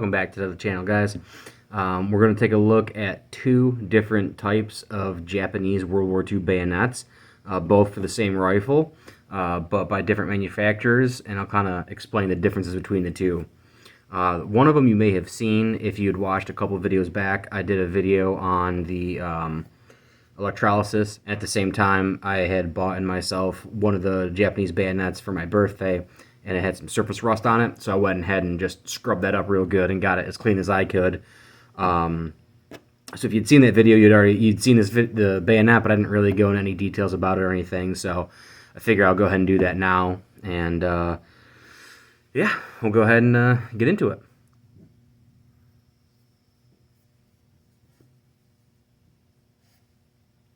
Welcome back to the channel, guys. We're going to take a look at two different types of Japanese World War II bayonets, both for the same rifle, but by different manufacturers, and I'll kind of explain the differences between the two. One of them you may have seen if you'd watched a couple of videos back. I did a video on the electrolysis. At the same time, I had bought in myself one of the Japanese bayonets for my birthday, and it had some surface rust on it, so I went ahead and just scrubbed that up real good and got it as clean as I could. So if you'd seen that video, you'd seen the bayonet, but I didn't really go into any details about it or anything, so I figure I'll go ahead and do that now, and yeah, we'll go ahead and get into it.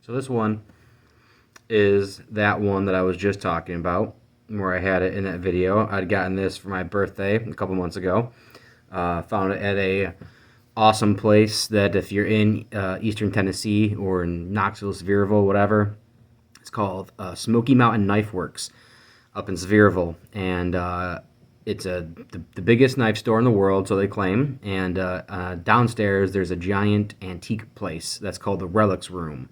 So this one is that one that I was just talking about, where I had it in that video. I'd gotten this for my birthday a couple months ago. Found it at a awesome place that if you're in Eastern Tennessee or in Knoxville, Sevierville, whatever, it's called Smoky Mountain Knife Works up in Sevierville, and it's the biggest knife store in the world, so they claim. And downstairs there's a giant antique place that's called the Relics Room.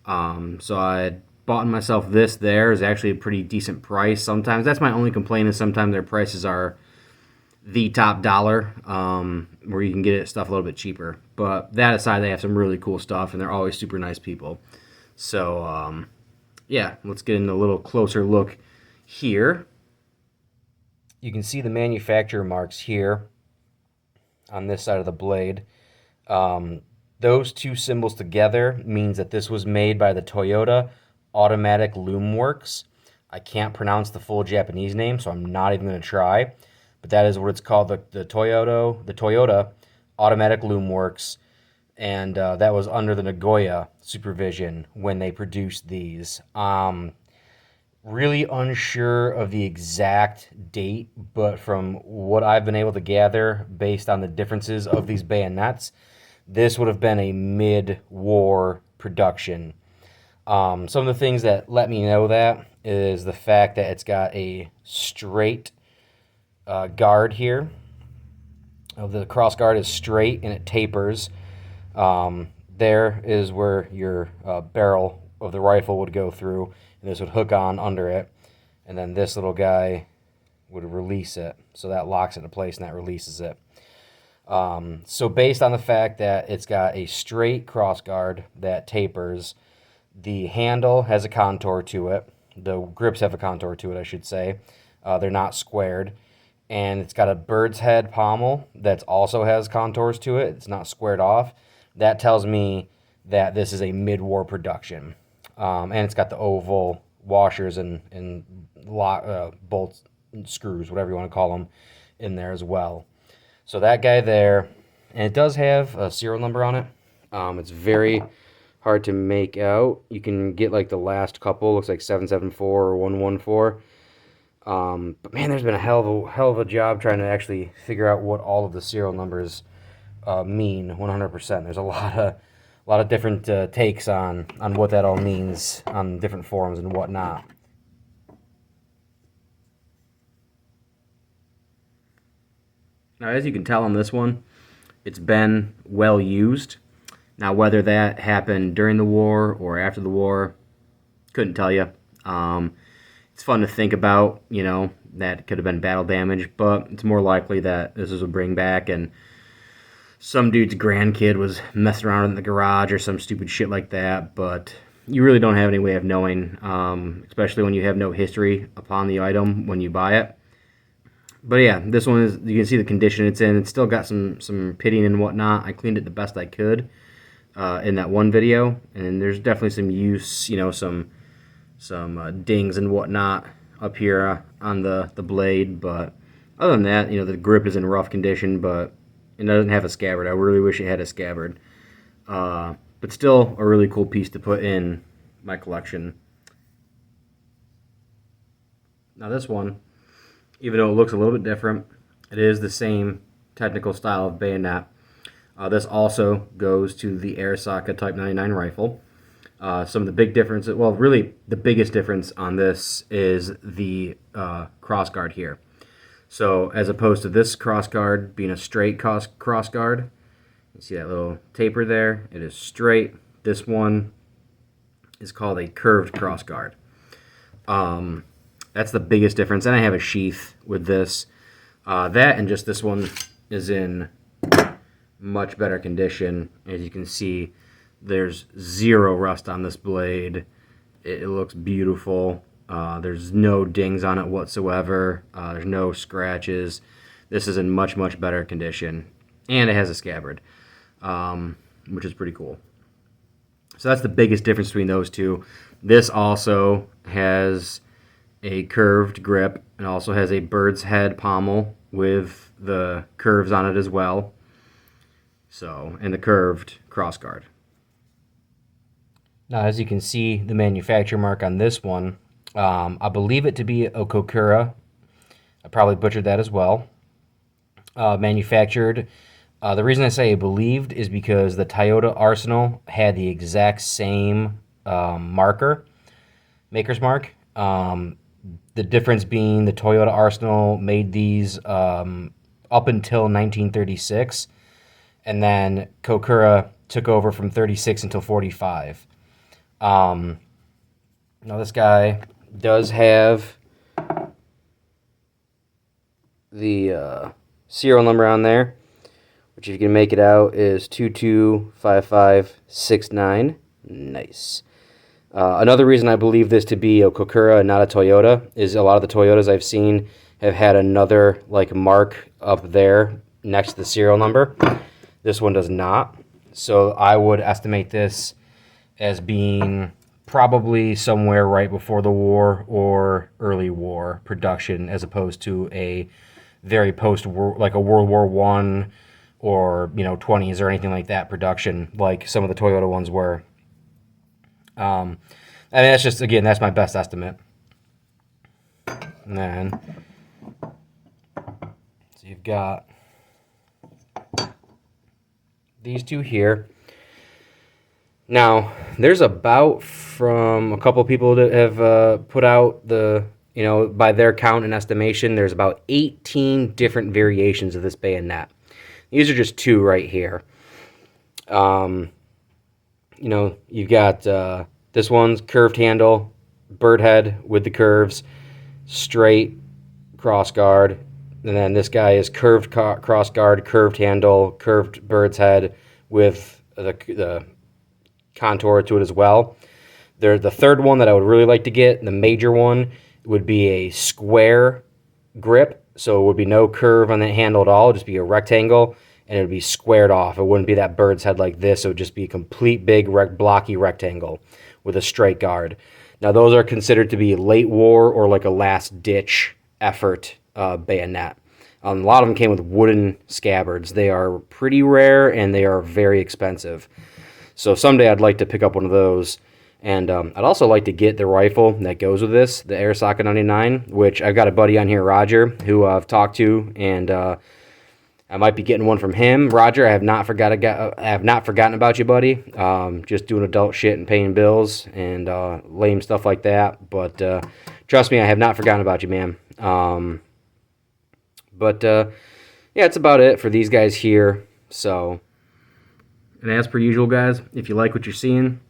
So I bought myself this there. Is actually a pretty decent price. Sometimes that's my only complaint, is sometimes their prices are the top dollar, where you can get stuff a little bit cheaper. But that aside, they have some really cool stuff, and they're always super nice people. So yeah, let's get in a little closer look here. You can see the manufacturer marks here on this side of the blade. Those two symbols together means that this was made by the Toyota Automatic Loom Works. I can't pronounce the full Japanese name, so I'm not even going to try. But that is what it's called, the Toyota Automatic Loom Works. And that was under the Nagoya supervision when they produced these. Really unsure of the exact date, but from what I've been able to gather based on the differences of these bayonets, this would have been a mid-war production. Some of the things that let me know that is the fact that it's got a straight guard here. The cross guard is straight and it tapers. There is where your barrel of the rifle would go through, and this would hook on under it, and then this little guy would release it. So that locks it into place and that releases it. So based on the fact that it's got a straight cross guard that tapers, the handle has a contour to it. The grips have a contour to it, I should say. They're not squared. And it's got a bird's head pommel that also has contours to it. It's not squared off. That tells me that this is a mid-war production. And it's got the oval washers and bolts and screws, whatever you want to call them, in there as well. So that guy there, and it does have a serial number on it. It's very hard to make out. You can get like the last couple, looks like 774 or 114. But man, there's been a hell of a job trying to actually figure out what all of the serial numbers mean 100%. There's a lot of different takes on what that all means on different forums and whatnot. Now, as you can tell on this one, it's been well used. Now, whether that happened during the war or after the war, couldn't tell you. It's fun to think about, you know, that could have been battle damage, but it's more likely that this is a bring back and some dude's grandkid was messing around in the garage or some stupid shit like that. But you really don't have any way of knowing, especially when you have no history upon the item when you buy it. But yeah, this one is, you can see the condition it's in. It's still got some pitting and whatnot. I cleaned it the best I could in that one video, and there's definitely some use, you know, some dings and whatnot up here on the blade. But other than that, you know, the grip is in rough condition, but it doesn't have a scabbard. I really wish it had a scabbard. But still a really cool piece to put in my collection. Now this one, even though it looks a little bit different, it is the same technical style of bayonet. This also goes to the Arisaka Type 99 rifle. Some of the big differences, well, really the biggest difference on this is the crossguard here. So as opposed to this crossguard being a straight crossguard, you see that little taper there? It is straight. This one is called a curved crossguard. That's the biggest difference. And I have a sheath with this. That and just this one is in much better condition. As you can see, there's zero rust on this blade. It looks beautiful. There's no dings on it whatsoever. There's no scratches. This is in much, much better condition. And it has a scabbard, which is pretty cool. So that's the biggest difference between those two. This also has a curved grip and also has a bird's head pommel with the curves on it as well. So, and the curved crossguard. Now, as you can see, the manufacturer mark on this one, I believe it to be a Kokura. I probably butchered that as well. Manufactured. The reason I say I believed is because the Toyota Arsenal had the exact same marker, maker's mark. The difference being the Toyota Arsenal made these up until 1936, and then Kokura took over from 36 until 45. Now this guy does have the serial number on there, which if you can make it out is 225569. Nice. Another reason I believe this to be a Kokura and not a Toyota is a lot of the Toyotas I've seen have had another like mark up there next to the serial number. This one does not. So I would estimate this as being probably somewhere right before the war or early war production, as opposed to a very post-war, like a World War I or 20s or anything like that production, like some of the Toyota ones were. I mean, that's just, again, that's my best estimate. And then, so you've got these two here. Now, there's about, from a couple people that have put out the, by their count and estimation, there's about 18 different variations of this bayonet. These are just two right here. You've got this one's curved handle, bird head with the curves, straight crossguard, and then this guy is curved crossguard, curved handle, curved bird's head with the contour to it as well. The third one that I would really like to get, the major one, would be a square grip, so it would be no curve on the handle at all. It would just be a rectangle, and it would be squared off. It wouldn't be that bird's head like this. It would just be a complete big blocky rectangle with a straight guard. Now, those are considered to be late war or like a last-ditch effort bayonet. A lot of them came with wooden scabbards. They are pretty rare, and they are very expensive. So someday I'd like to pick up one of those. And I'd also like to get the rifle that goes with this, the Arisaka 99, which I've got a buddy on here, Roger, who I've talked to, and I might be getting one from him. Roger, I have not forgotten about you, buddy. Just doing adult shit and paying bills and lame stuff like that. But trust me, I have not forgotten about you, man. Yeah, it's about it for these guys here. So, and as per usual, guys, if you like what you're seeing,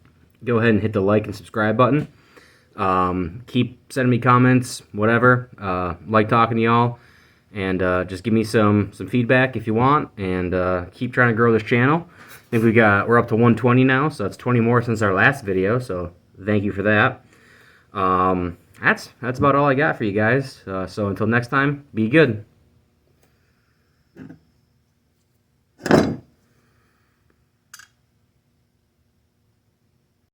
go ahead and hit the like and subscribe button. Keep sending me comments, whatever. Like talking to y'all. And just give me some feedback if you want, and keep trying to grow this channel. I think we're up to 120 now, so that's 20 more since our last video. So thank you for that. That's about all I got for you guys. So until next time, be good.